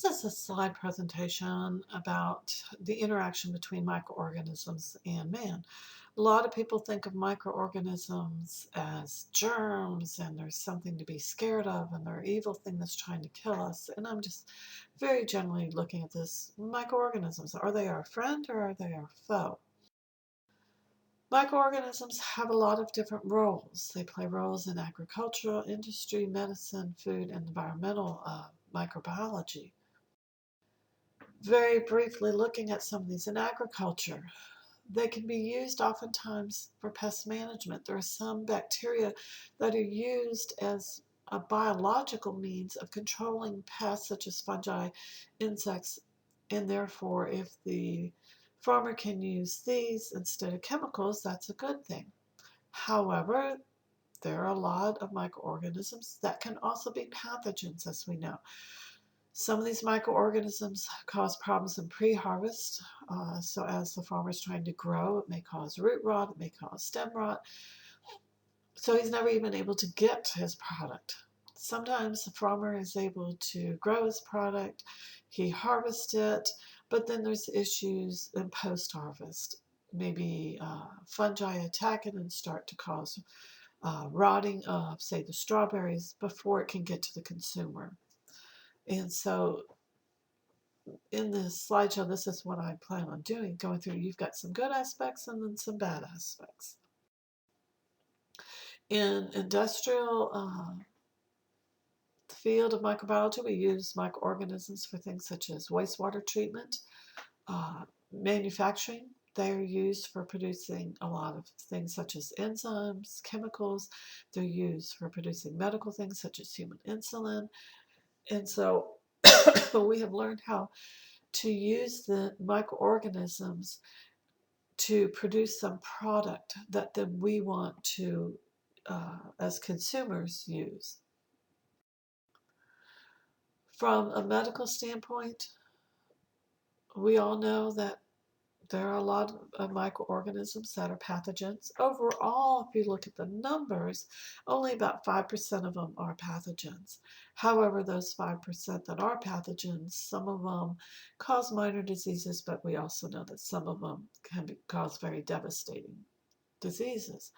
This is a slide presentation about the interaction between microorganisms and man. A lot of people think of microorganisms as germs and there's something to be scared of and they're an evil thing that's trying to kill us. And I'm just very generally looking at this. Microorganisms, are they our friend or are they our foe? Microorganisms have a lot of different roles. They play roles in agricultural, industry, medicine, food, and environmental microbiology. Very briefly looking at some of these in agriculture. They can be used oftentimes for pest management. There are some bacteria that are used as a biological means of controlling pests such as fungi, insects, and therefore if the farmer can use these instead of chemicals, that's a good thing. However, there are a lot of microorganisms that can also be pathogens, as we know. Some of these microorganisms cause problems in pre-harvest. So as the farmer is trying to grow, it may cause root rot, it may cause stem rot. So he's never even able to get his product. Sometimes the farmer is able to grow his product, he harvests it, but then there's issues in post-harvest. Maybe fungi attack it and start to cause rotting of, say, the strawberries before it can get to the consumer. And so in this slideshow, this is what I plan on doing, going through, you've got some good aspects and then some bad aspects. In industrial field of microbiology, we use microorganisms for things such as wastewater treatment, manufacturing. They're used for producing a lot of things such as enzymes, chemicals. They're used for producing medical things such as human insulin. And so we have learned how to use the microorganisms to produce some product that then we want to, as consumers, use. From a medical standpoint, we all know that there are a lot of microorganisms that are pathogens. Overall, if you look at the numbers, only about 5% of them are pathogens. However, those 5% that are pathogens, some of them cause minor diseases, but we also know that some of them can cause very devastating diseases.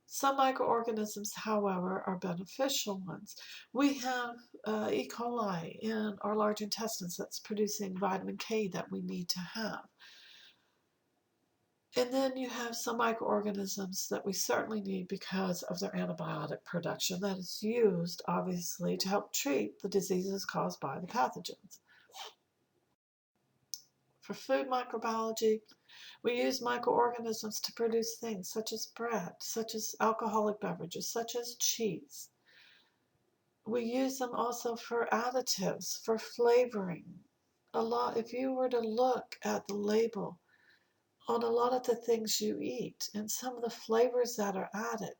Some microorganisms, however, are beneficial ones. We have E. coli in our large intestines that's producing vitamin K that we need to have. And then you have some microorganisms that we certainly need because of their antibiotic production that is used, obviously, to help treat the diseases caused by the pathogens. For food microbiology, we use microorganisms to produce things such as bread, such as alcoholic beverages, such as cheese. We use them also for additives, for flavoring. If you were to look at the label on a lot of the things you eat and some of the flavors that are added,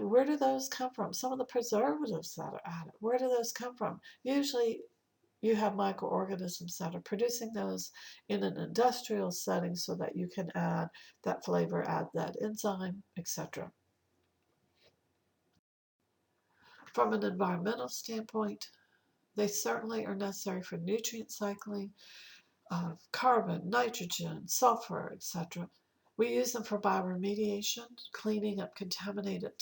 where do those come from? Some of the preservatives that are added, where do those come from? Usually you have microorganisms that are producing those in an industrial setting so that you can add that flavor, add that enzyme, etc. From an environmental standpoint, they certainly are necessary for nutrient cycling of carbon, nitrogen, sulfur, etc. We use them for bioremediation, cleaning up contaminated,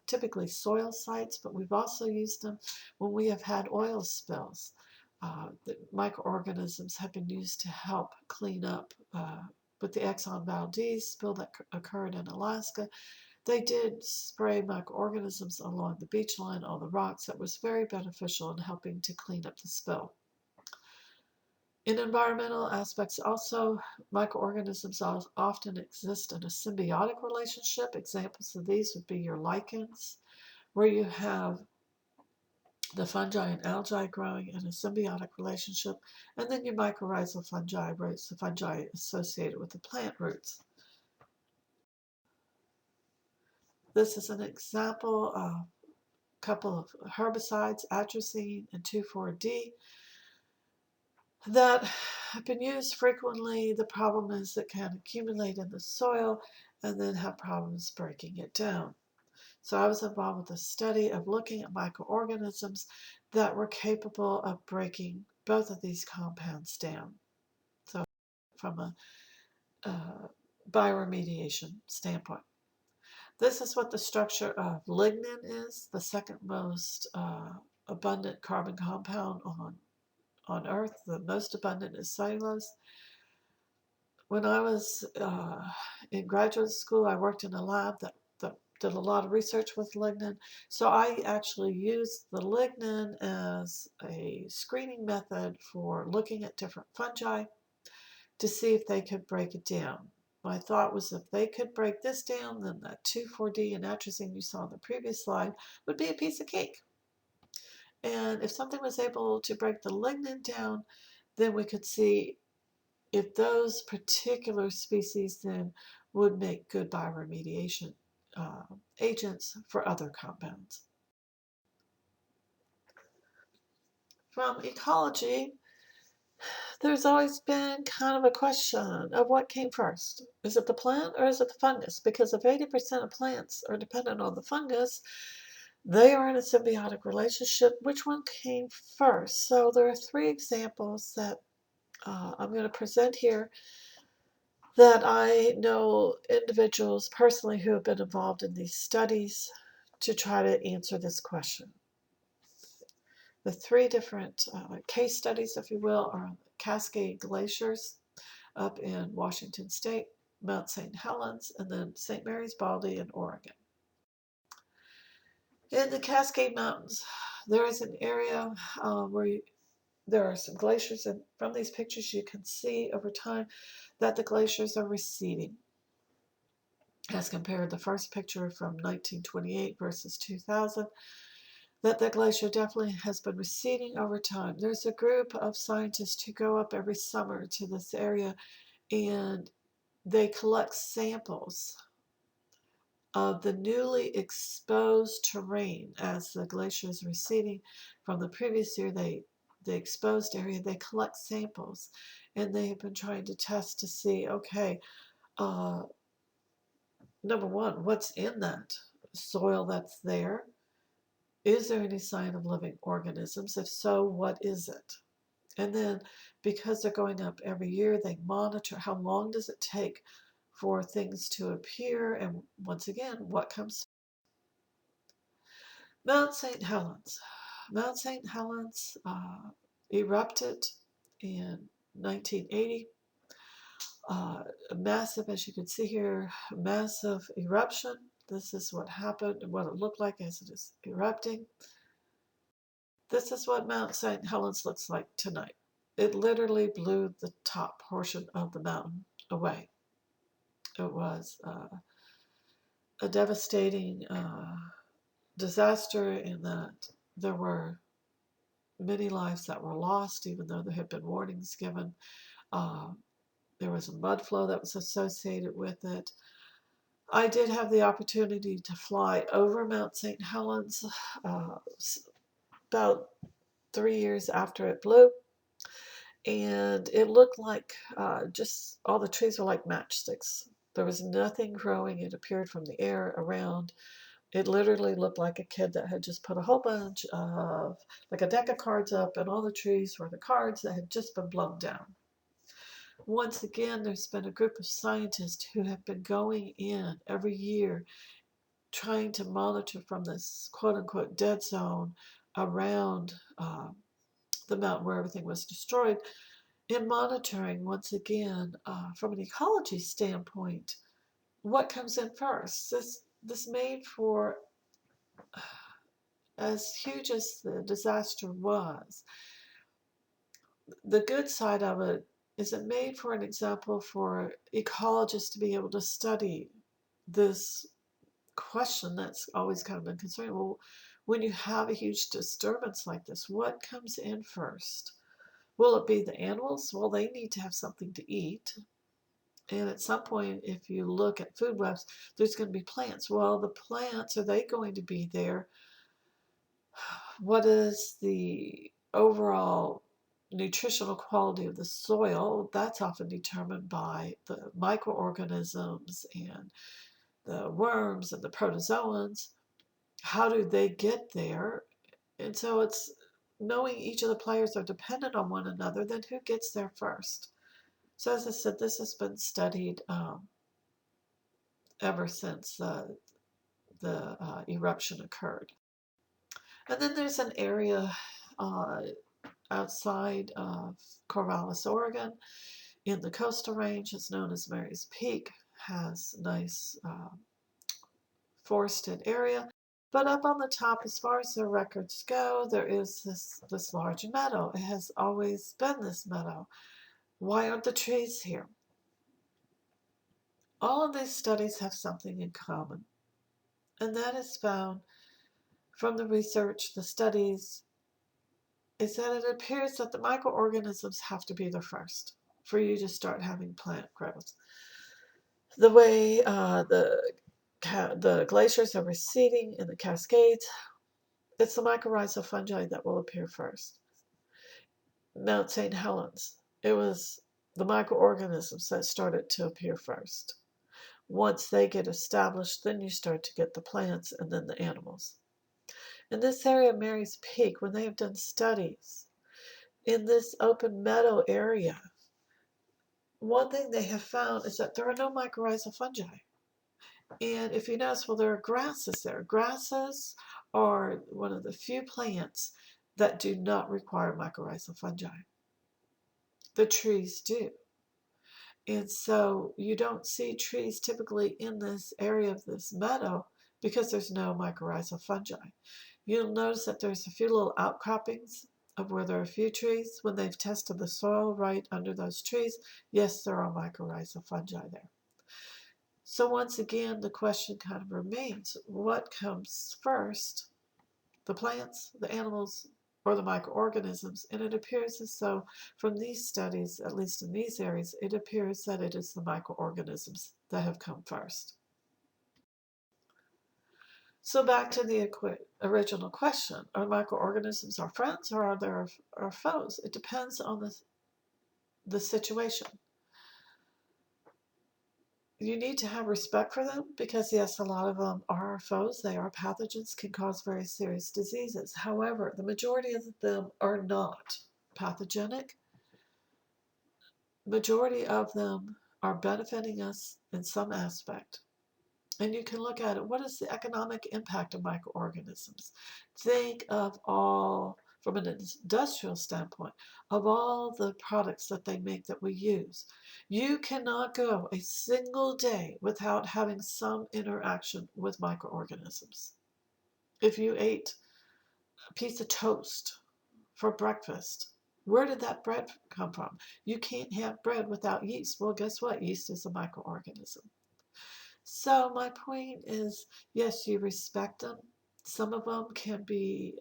typically soil sites, but we've also used them when we have had oil spills. The microorganisms have been used to help clean up with the Exxon Valdez spill that occurred in Alaska. They did spray microorganisms along the beach line on the rocks. That was very beneficial in helping to clean up the spill. In environmental aspects also, microorganisms often exist in a symbiotic relationship. Examples of these would be your lichens, where you have the fungi and algae growing in a symbiotic relationship, and then your mycorrhizal fungi, where it's the fungi associated with the plant roots. This is an example of a couple of herbicides, atrazine and 2,4-D, that have been used frequently. The problem is it can accumulate in the soil and then have problems breaking it down. So I was involved with the study of looking at microorganisms that were capable of breaking both of these compounds down. So from a bioremediation standpoint. This is what the structure of lignin is, the second most abundant carbon compound on Earth. The most abundant is cellulose. When I was in graduate school, I worked in a lab that did a lot of research with lignin. So I actually used the lignin as a screening method for looking at different fungi to see if they could break it down. My thought was if they could break this down, then that 2,4-D and atrazine you saw in the previous slide would be a piece of cake. And if something was able to break the lignin down, then we could see if those particular species then would make good bioremediation agents for other compounds. From ecology, there's always been kind of a question of what came first. Is it the plant or is it the fungus? Because if 80% of plants are dependent on the fungus, they are in a symbiotic relationship. Which one came first? So there are three examples that I'm going to present here that I know individuals personally who have been involved in these studies to try to answer this question. The three different case studies, if you will, are on the Cascade Glaciers up in Washington State, Mount St. Helens, and then St. Mary's Baldy in Oregon. In the Cascade Mountains, there is an area where there are some glaciers, and from these pictures you can see over time that the glaciers are receding. As compared to the first picture from 1928 versus 2000, that the glacier definitely has been receding over time. There's a group of scientists who go up every summer to this area and they collect samples of the newly exposed terrain as the glacier is receding from the previous year. The exposed area, they collect samples and they have been trying to test to see, okay, number one, what's in that soil that's there? Is there any sign of living organisms? If so, what is it? And then because they're going up every year, they monitor how long does it take for things to appear, and once again, what comes. Mount St. Helens. Mount St. Helens erupted in 1980. Massive, as you can see here, massive eruption. This is what happened and what it looked like as it is erupting. This is what Mount St. Helens looks like tonight. It literally blew the top portion of the mountain away. It was a devastating disaster in that there were many lives that were lost, even though there had been warnings given. There was a mud flow that was associated with it. I did have the opportunity to fly over Mount St. Helens about 3 years after it blew. And it looked like just all the trees were like matchsticks. There was nothing growing. It appeared from the air around. It literally looked like a kid that had just put a whole bunch of, like a deck of cards up, and all the trees were the cards that had just been blown down. Once again, there's been a group of scientists who have been going in every year trying to monitor from this quote-unquote dead zone around the mountain where everything was destroyed, in monitoring, once again, from an ecology standpoint, what comes in first. This made for, as huge as the disaster was, the good side of it is it made for an example for ecologists to be able to study this question that's always kind of been concerning. Well, when you have a huge disturbance like this, what comes in first? Will it be the animals? Well, they need to have something to eat. And at some point, if you look at food webs, there's going to be plants. Well, the plants, are they going to be there? What is the overall nutritional quality of the soil? That's often determined by the microorganisms and the worms and the protozoans. how do they get there? And so it's knowing each of the players are dependent on one another, then who gets there first? So as I said, this has been studied ever since the eruption occurred. And then there's an area uh, outside of Corvallis, Oregon, in the coastal range. It's known as Mary's Peak, has nice forested area. But up on the top, as far as the records go, there is this large meadow. It has always been this meadow. Why aren't the trees here? All of these studies have something in common, and that is found from the research, the studies, is that it appears that the microorganisms have to be the first for you to start having plant growth. The way the glaciers are receding in the Cascades, it's the mycorrhizal fungi that will appear first. Mount St. Helens, it was the microorganisms that started to appear first. Once they get established, then you start to get the plants and then the animals. In this area of Mary's Peak, when they have done studies in this open meadow area, one thing they have found is that there are no mycorrhizal fungi. And if you notice, well, there are grasses there. Grasses are one of the few plants that do not require mycorrhizal fungi. The trees do. And so you don't see trees typically in this area of this meadow because there's no mycorrhizal fungi. You'll notice that there's a few little outcroppings of where there are a few trees. When they've tested the soil right under those trees, yes, there are mycorrhizal fungi there. So once again, the question kind of remains, what comes first, the plants, the animals, or the microorganisms? And it appears as though from these studies, at least in these areas, it appears that it is the microorganisms that have come first. So back to the original question, are microorganisms our friends or are they our foes? It depends on the situation. You need to have respect for them because, yes, a lot of them are our foes. They are pathogens, can cause very serious diseases. However, the majority of them are not pathogenic. Majority of them are benefiting us in some aspect. And you can look at it. What is the economic impact of microorganisms? Think of all, from an industrial standpoint, of all the products that they make that we use. You cannot go a single day without having some interaction with microorganisms. If you ate a piece of toast for breakfast, where did that bread come from? You can't have bread without yeast. Well, guess what? Yeast is a microorganism. So my point is, yes, you respect them. Some of them can be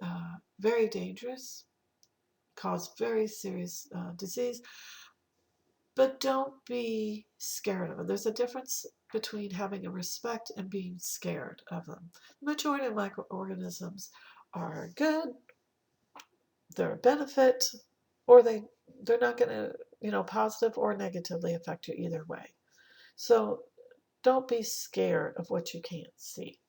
very dangerous, cause very serious disease, but don't be scared of them. There's a difference between having a respect and being scared of them. The majority of microorganisms are good, they're a benefit, or they're not going to, positive or negatively affect you either way. So don't be scared of what you can't see.